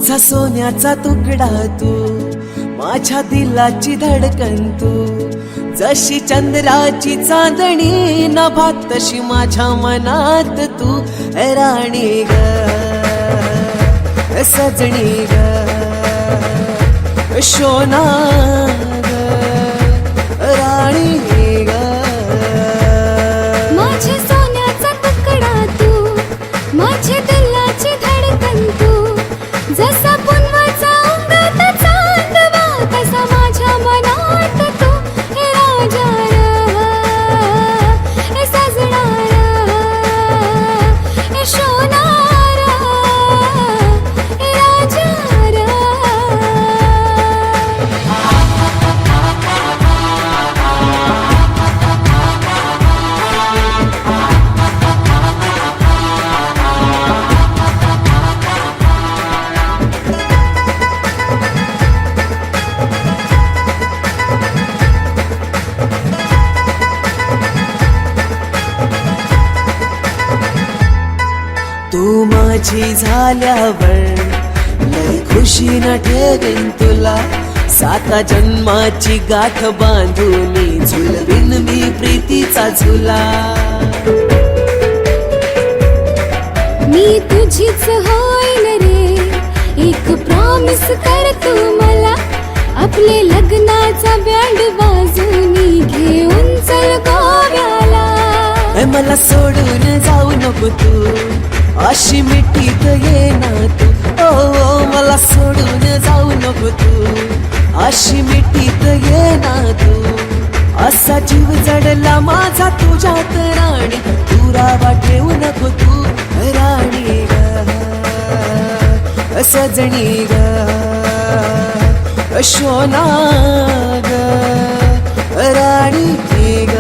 माझा सोन्याचा तुकडा तू, माझ्या दिलाची धडकन तू, जशी चंद्राची चांदणी नभात तशी माझ्या मनात तू राणी ग सजणी ग शोना ग राणी ग माझे सोन्याचा तुकडा तू, माझे दिलाची धडकन तू, जसा पुनवाचा अंगात चांदवा तसा माझ्या मनात तू हे राजा हे सजना हे शोनार हे राजा तू माझी झाल्यावर लय खुशीनं ठेवीन तुला, साता जन्माची गाठ बांधून झुलवीन मी प्रीतीचा झुला. मी तुझीच होईन रे, एक प्रॉमिस कर तू मला, आपले लग्नाचा बँड वाजून घेऊन चल गोव्याला. मला सोडून जाऊ नको तू, अशी मिठीत ये ना तू. ओ मला सोडून जाऊ नको तू, अशी मिठीत ये ना तू. असा जीव जडला माझा तुझ्यात राणी, दुरावा ठेवू नको तू राणी ग सजणी ग शोना ग राणी ग.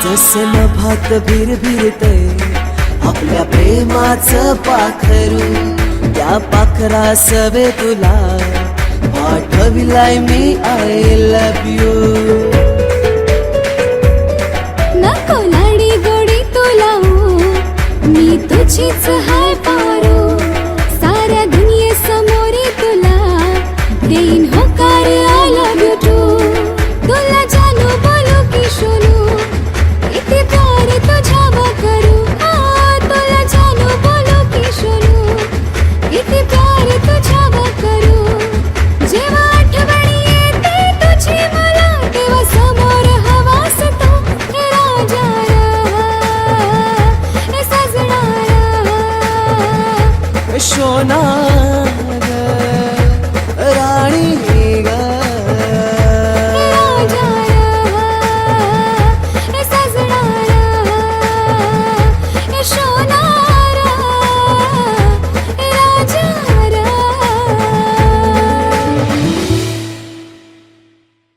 जसं नभात भिरभिरतय आपल्या प्रेमाचं पाखरू, त्या पाखरा सवे तुला पाठविलाय मी आय लव्ह यू. नको लाडी गोडी तुला मी तुझीच हाय पारू, साऱ्या दुनियेसमोर तुला देईन होकार आय लव्ह यू टू. तुला जानू बोलू की शोनू, इथे प्यार तुझ्यावर करू. तुला जानू बोलू की शोनू, इथे प्यार तुझ्यावर करू. जेव्हा आठवण येते तुझी मला, तेव्हा समोर हवा असतो हे राजा शोना